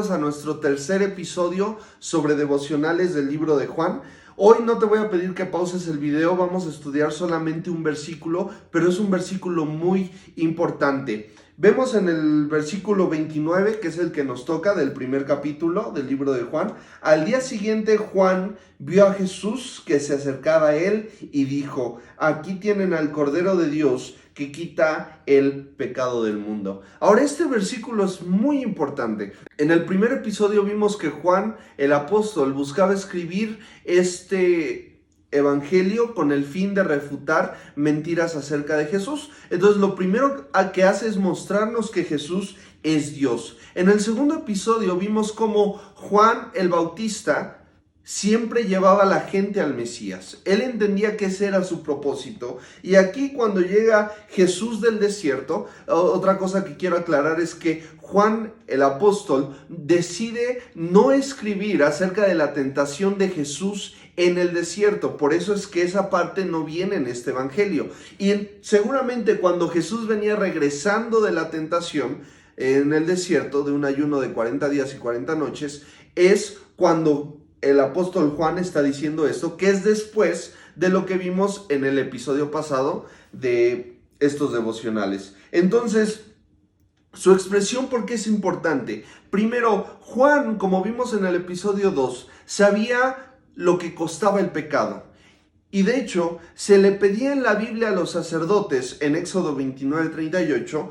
bienvenidos a nuestro tercer episodio sobre devocionales del libro de Juan. Hoy no te voy a pedir que pauses el video, vamos a estudiar solamente un versículo, pero es un versículo muy importante. Vemos en el versículo 29, que es el que nos toca del primer capítulo del libro de Juan. Al día siguiente Juan vio a Jesús que se acercaba a él y dijo: aquí tienen al Cordero de Dios que quita el pecado del mundo. Ahora, este versículo es muy importante. En el primer episodio vimos que Juan, el apóstol, buscaba escribir este evangelio con el fin de refutar mentiras acerca de Jesús. Entonces, lo primero que hace es mostrarnos que Jesús es Dios. En el segundo episodio vimos cómo Juan el Bautista siempre llevaba a la gente al Mesías. Él entendía que ese era su propósito. Y aquí, cuando llega Jesús del desierto, otra cosa que quiero aclarar es que Juan el apóstol decide no escribir acerca de la tentación de Jesús en el desierto. Por eso es que esa parte no viene en este evangelio. Y seguramente cuando Jesús venía regresando de la tentación en el desierto, de un ayuno de 40 días y 40 noches, es cuando el apóstol Juan está diciendo esto, que es después de lo que vimos en el episodio pasado de estos devocionales. Entonces, su expresión, ¿por qué es importante? Primero, Juan, como vimos en el episodio 2, sabía lo que costaba el pecado. Y de hecho, se le pedía en la Biblia a los sacerdotes, en Éxodo 29:38,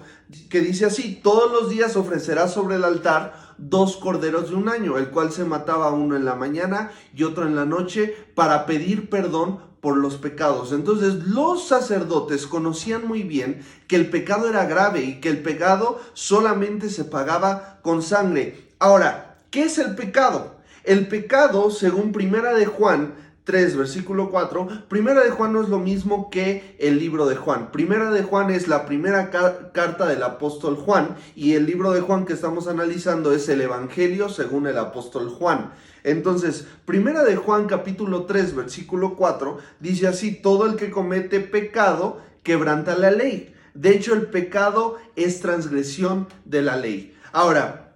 que dice así: todos los días ofrecerás sobre el altar 2 corderos de un año, el cual se mataba uno en la mañana y otro en la noche, para pedir perdón por los pecados. Entonces, los sacerdotes conocían muy bien que el pecado era grave y que el pecado solamente se pagaba con sangre. Ahora, ¿qué es el pecado? El pecado, según Primera de Juan 3, versículo 4, Primera de Juan no es lo mismo que el libro de Juan. Primera de Juan es la primera carta del apóstol Juan, y el libro de Juan que estamos analizando es el Evangelio según el apóstol Juan. Entonces, Primera de Juan capítulo 3, versículo 4, dice así: todo el que comete pecado quebranta la ley. De hecho, el pecado es transgresión de la ley. Ahora,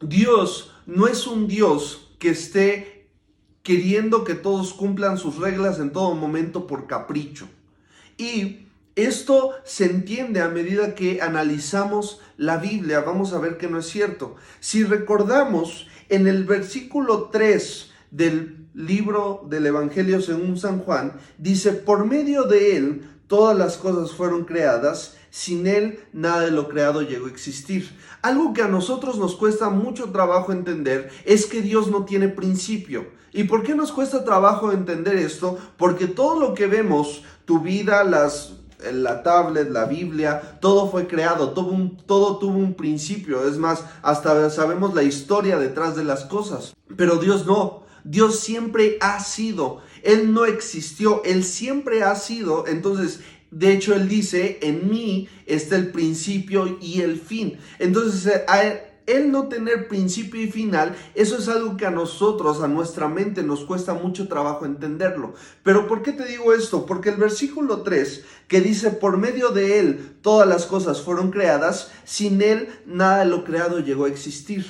Dios no es un Dios que esté queriendo que todos cumplan sus reglas en todo momento por capricho. Y esto se entiende a medida que analizamos la Biblia. Vamos a ver que no es cierto. Si recordamos, en el versículo 3 del libro del Evangelio según San Juan, dice: por medio de él todas las cosas fueron creadas, sin él nada de lo creado llegó a existir. Algo que a nosotros nos cuesta mucho trabajo entender es que Dios no tiene principio. ¿Y por qué nos cuesta trabajo entender esto? Porque todo lo que vemos, tu vida, la tablet, la Biblia, todo fue creado, todo tuvo un principio. Es más, hasta sabemos la historia detrás de las cosas. Pero Dios no. Dios siempre ha sido. Él no existió, Él siempre ha sido. Entonces, de hecho, Él dice: en mí está el principio y el fin. Entonces, Él no tener principio y final, eso es algo que a nosotros, a nuestra mente, nos cuesta mucho trabajo entenderlo. Pero ¿por qué te digo esto? Porque el versículo 3, que dice: por medio de él todas las cosas fueron creadas, sin él nada de lo creado llegó a existir.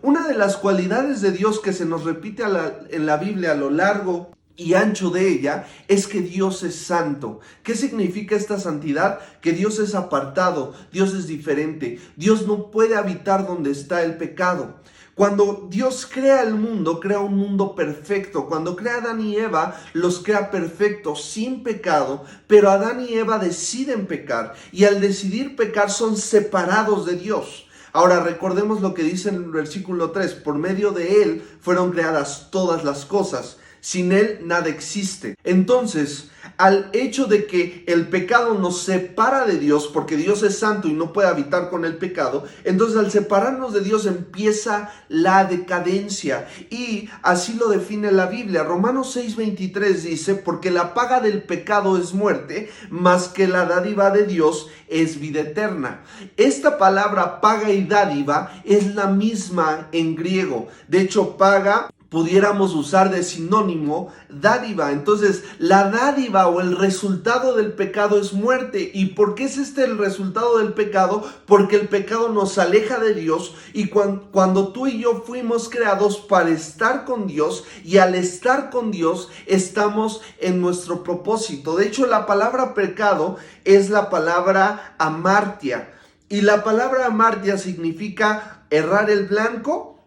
Una de las cualidades de Dios que se nos repite en la Biblia a lo largo y ancho de ella es que Dios es santo. ¿Qué significa esta santidad? Que Dios es apartado, Dios es diferente. Dios no puede habitar donde está el pecado. Cuando Dios crea el mundo, crea un mundo perfecto. Cuando crea a Adán y Eva, los crea perfectos, sin pecado, pero Adán y Eva deciden pecar, y al decidir pecar son separados de Dios. Ahora, recordemos lo que dice en el versículo 3: por medio de él fueron creadas todas las cosas. Sin él nada existe. Entonces, al hecho de que el pecado nos separa de Dios, porque Dios es santo y no puede habitar con el pecado, entonces al separarnos de Dios empieza la decadencia. Y así lo define la Biblia. Romanos 6:23 dice: porque la paga del pecado es muerte, mas que la dádiva de Dios es vida eterna. Esta palabra paga y dádiva es la misma en griego. De hecho, paga pudiéramos usar de sinónimo dádiva. Entonces, la dádiva o el resultado del pecado es muerte. ¿Y por qué es este el resultado del pecado? Porque el pecado nos aleja de Dios, y cuando tú y yo fuimos creados para estar con Dios, y al estar con Dios estamos en nuestro propósito. De hecho, la palabra pecado es la palabra amartia, y la palabra amartia significa errar el blanco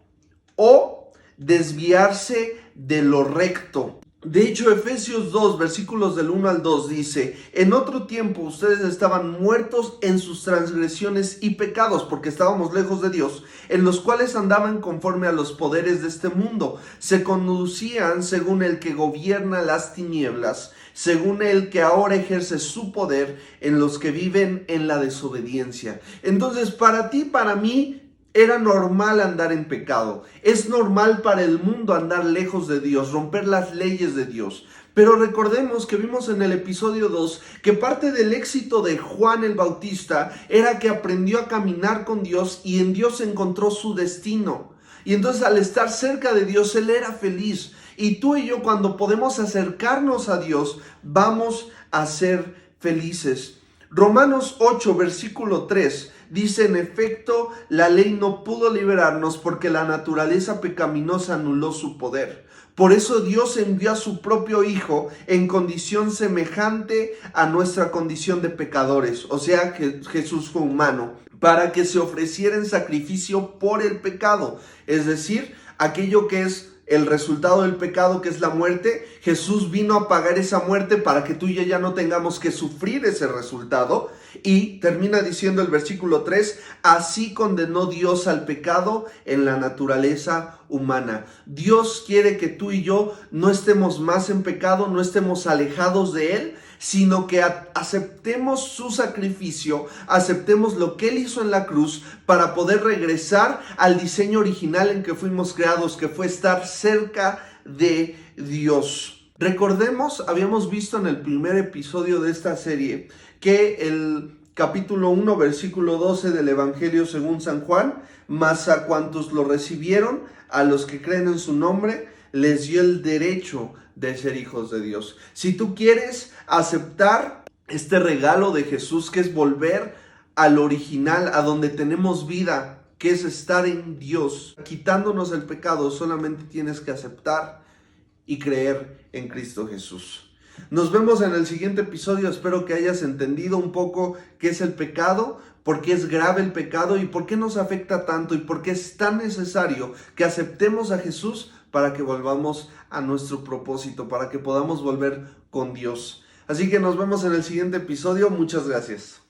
o desviarse de lo recto. De hecho, Efesios 2, versículos del 1 al 2 dice: en otro tiempo ustedes estaban muertos en sus transgresiones y pecados, porque estábamos lejos de Dios, en los cuales andaban conforme a los poderes de este mundo, se conducían según el que gobierna las tinieblas, según el que ahora ejerce su poder en los que viven en la desobediencia. Entonces, para ti, para mí, era normal andar en pecado. Es normal para el mundo andar lejos de Dios, romper las leyes de Dios. Pero recordemos que vimos en el episodio 2 que parte del éxito de Juan el Bautista era que aprendió a caminar con Dios y en Dios encontró su destino. Y entonces, al estar cerca de Dios, él era feliz. Y tú y yo, cuando podemos acercarnos a Dios, vamos a ser felices. Romanos 8, versículo 3 dice: en efecto, la ley no pudo liberarnos porque la naturaleza pecaminosa anuló su poder. Por eso Dios envió a su propio Hijo en condición semejante a nuestra condición de pecadores. O sea, que Jesús fue humano, para que se ofreciera en sacrificio por el pecado. Es decir, aquello que es el resultado del pecado, que es la muerte. Jesús vino a pagar esa muerte para que tú y yo ya no tengamos que sufrir ese resultado. Y termina diciendo el versículo 3: así condenó Dios al pecado en la naturaleza humana. Dios quiere que tú y yo no estemos más en pecado, no estemos alejados de Él, sino que aceptemos su sacrificio, aceptemos lo que Él hizo en la cruz para poder regresar al diseño original en que fuimos creados, que fue estar cerca de Dios. Recordemos, habíamos visto en el primer episodio de esta serie que el capítulo 1, versículo 12 del Evangelio según San Juan: mas a cuantos lo recibieron, a los que creen en su nombre, les dio el derecho de ser hijos de Dios. Si tú quieres aceptar este regalo de Jesús, que es volver al original, a donde tenemos vida, que es estar en Dios, quitándonos el pecado, solamente tienes que aceptar y creer en Cristo Jesús. Nos vemos en el siguiente episodio. Espero que hayas entendido un poco qué es el pecado, por qué es grave el pecado y por qué nos afecta tanto y por qué es tan necesario que aceptemos a Jesús para que volvamos a nuestro propósito, para que podamos volver con Dios. Así que nos vemos en el siguiente episodio. Muchas gracias.